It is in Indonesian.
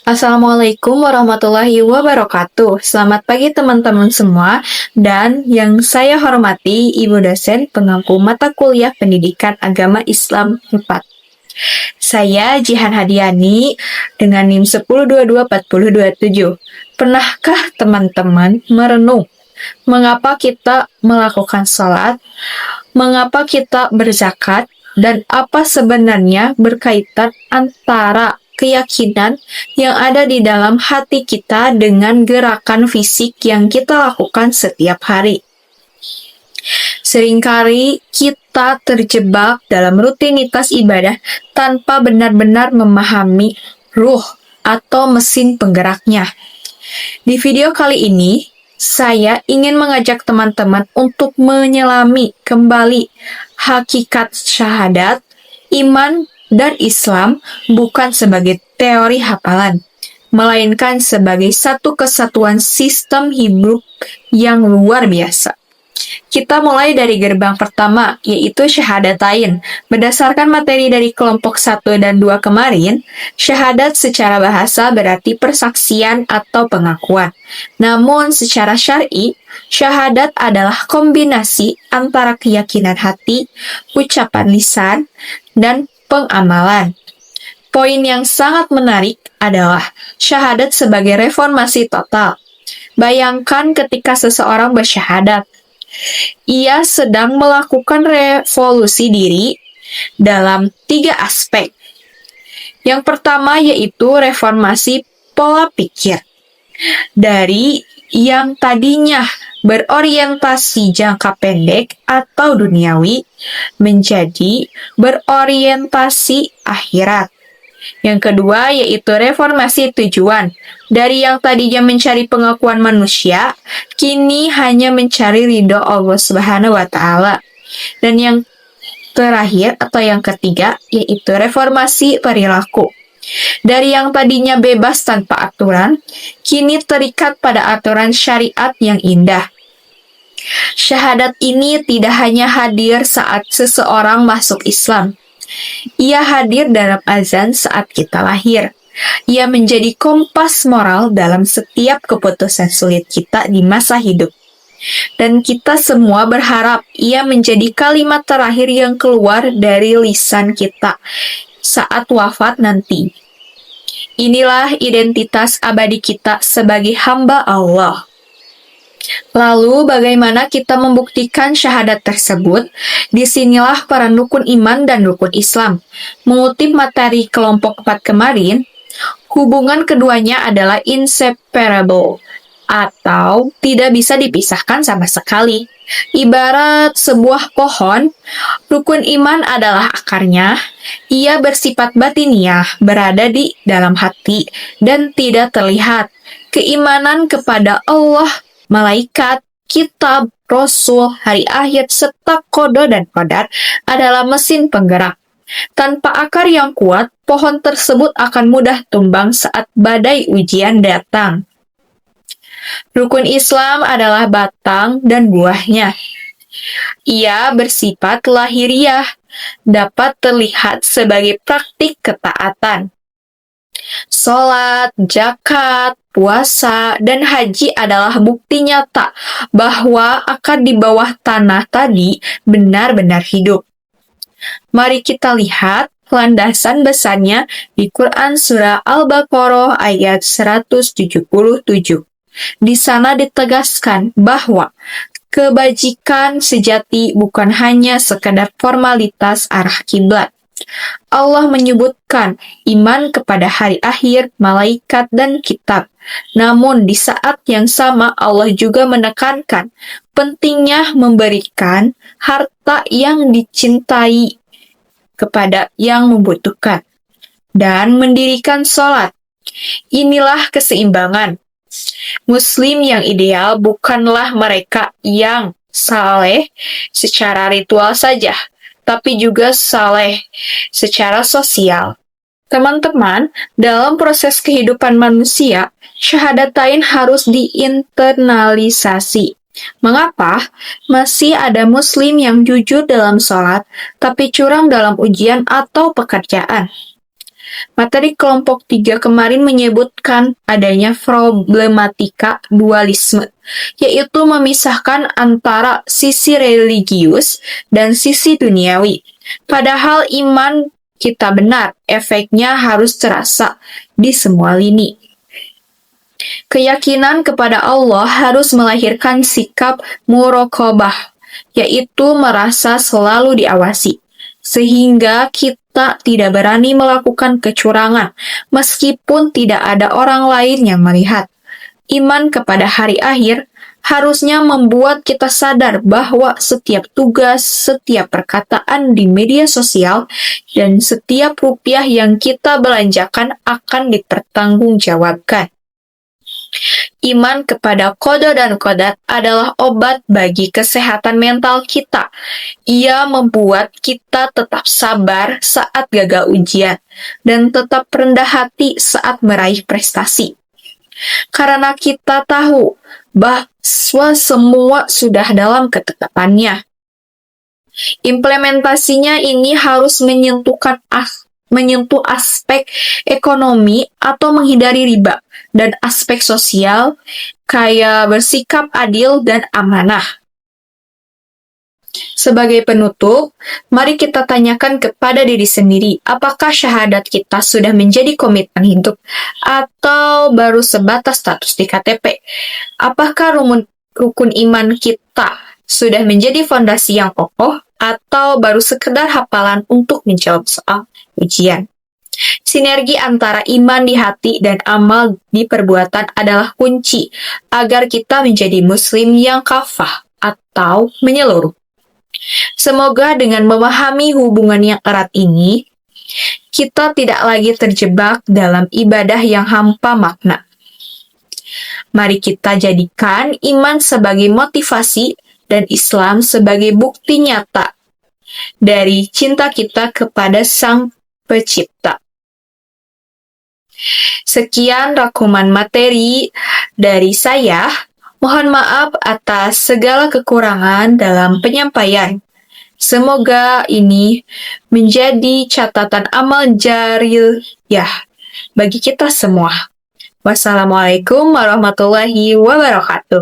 Assalamualaikum warahmatullahi wabarakatuh. Selamat pagi teman-teman semua, dan yang saya hormati Ibu dosen pengampu mata kuliah Pendidikan Agama Islam 4. Saya Jihan Hadiani dengan NIM 10224027. Pernahkah teman-teman merenung mengapa kita melakukan sholat, mengapa kita berzakat, dan apa sebenarnya berkaitan antara keyakinan yang ada di dalam hati kita dengan gerakan fisik yang kita lakukan setiap hari? Seringkali kita terjebak dalam rutinitas ibadah tanpa benar-benar memahami ruh atau mesin penggeraknya. Di video kali ini, saya ingin mengajak teman-teman untuk menyelami kembali hakikat syahadat, iman, dan Islam bukan sebagai teori hafalan, melainkan sebagai satu kesatuan sistem hidup yang luar biasa. Kita mulai dari gerbang pertama, yaitu syahadatain. Berdasarkan materi dari kelompok 1 dan 2 kemarin, syahadat secara bahasa berarti persaksian atau pengakuan. Namun secara syar'i, syahadat adalah kombinasi antara keyakinan hati, ucapan lisan, dan pengamalan. Poin yang sangat menarik adalah syahadat sebagai reformasi total. Bayangkan ketika seseorang bersyahadat, ia sedang melakukan revolusi diri dalam 3 aspek. Yang pertama yaitu reformasi pola pikir. Dari yang tadinya berorientasi jangka pendek atau duniawi menjadi berorientasi akhirat. Yang kedua yaitu reformasi tujuan. Dari yang tadinya mencari pengakuan manusia, kini hanya mencari ridho Allah Subhanahu wa Ta'ala. Dan yang terakhir atau yang ketiga yaitu reformasi perilaku. Dari yang tadinya bebas tanpa aturan, kini terikat pada aturan syariat yang indah. Syahadat ini tidak hanya hadir saat seseorang masuk Islam. Ia hadir dalam azan saat kita lahir. Ia menjadi kompas moral dalam setiap keputusan sulit kita di masa hidup. Dan kita semua berharap ia menjadi kalimat terakhir yang keluar dari lisan kita saat wafat nanti. Inilah identitas abadi kita sebagai hamba Allah. Lalu bagaimana kita membuktikan syahadat tersebut? Disinilah peran rukun iman dan rukun Islam. Mengutip materi kelompok 4 kemarin, hubungan keduanya adalah inseparable atau tidak bisa dipisahkan sama sekali. Ibarat sebuah pohon, rukun iman adalah akarnya. Ia bersifat batiniah, berada di dalam hati dan tidak terlihat. Keimanan kepada Allah, malaikat, kitab, rasul, hari akhir, serta qada dan qadar adalah mesin penggerak. Tanpa akar yang kuat, pohon tersebut akan mudah tumbang saat badai ujian datang. Rukun Islam adalah batang dan buahnya. Ia bersifat lahiriah, dapat terlihat sebagai praktik ketaatan. Salat, zakat, puasa, dan haji adalah bukti nyata bahwa akar di bawah tanah tadi benar-benar hidup. Mari kita lihat landasan besarnya di Quran Surah Al-Baqarah ayat 177. Di sana ditegaskan bahwa kebajikan sejati bukan hanya sekadar formalitas arah kiblat. Allah menyebutkan iman kepada hari akhir, malaikat, dan kitab. Namun di saat yang sama Allah juga menekankan pentingnya memberikan harta yang dicintai kepada yang membutuhkan dan mendirikan sholat. Inilah keseimbangan. Muslim yang ideal bukanlah mereka yang saleh secara ritual saja, tapi juga saleh secara sosial. Teman-teman, dalam proses kehidupan manusia, syahadatain harus diinternalisasi. Mengapa masih ada muslim yang jujur dalam sholat, tapi curang dalam ujian atau pekerjaan? Materi kelompok 3 kemarin menyebutkan adanya problematika dualisme, yaitu memisahkan antara sisi religius dan sisi duniawi. Padahal iman kita benar, efeknya harus terasa di semua lini. Keyakinan kepada Allah harus melahirkan sikap muraqabah, yaitu merasa selalu diawasi, sehingga kita tidak berani melakukan kecurangan, meskipun tidak ada orang lain yang melihat. Iman kepada hari akhir harusnya membuat kita sadar bahwa setiap tugas, setiap perkataan di media sosial, dan setiap rupiah yang kita belanjakan akan dipertanggungjawabkan. Iman kepada qada dan qadar adalah obat bagi kesehatan mental kita. Ia membuat kita tetap sabar saat gagal ujian dan tetap rendah hati saat meraih prestasi. Karena kita tahu bahwa semua sudah dalam ketetapannya. Implementasinya ini harus menyentuh aspek ekonomi atau menghindari riba, dan aspek sosial kayak bersikap adil dan amanah. Sebagai penutup, mari kita tanyakan kepada diri sendiri, apakah syahadat kita sudah menjadi komitmen hidup atau baru sebatas status di KTP? Apakah rukun iman kita sudah menjadi fondasi yang kokoh atau baru sekedar hafalan untuk menjawab soal ujian? Sinergi antara iman di hati dan amal di perbuatan adalah kunci agar kita menjadi muslim yang kafah atau menyeluruh. Semoga dengan memahami hubungan yang erat ini, kita tidak lagi terjebak dalam ibadah yang hampa makna. Mari kita jadikan iman sebagai motivasi dan Islam sebagai bukti nyata dari cinta kita kepada Sang Pencipta. Sekian rangkuman materi dari saya. Mohon maaf atas segala kekurangan dalam penyampaian. Semoga ini menjadi catatan amal jariyah bagi kita semua. Wassalamualaikum warahmatullahi wabarakatuh.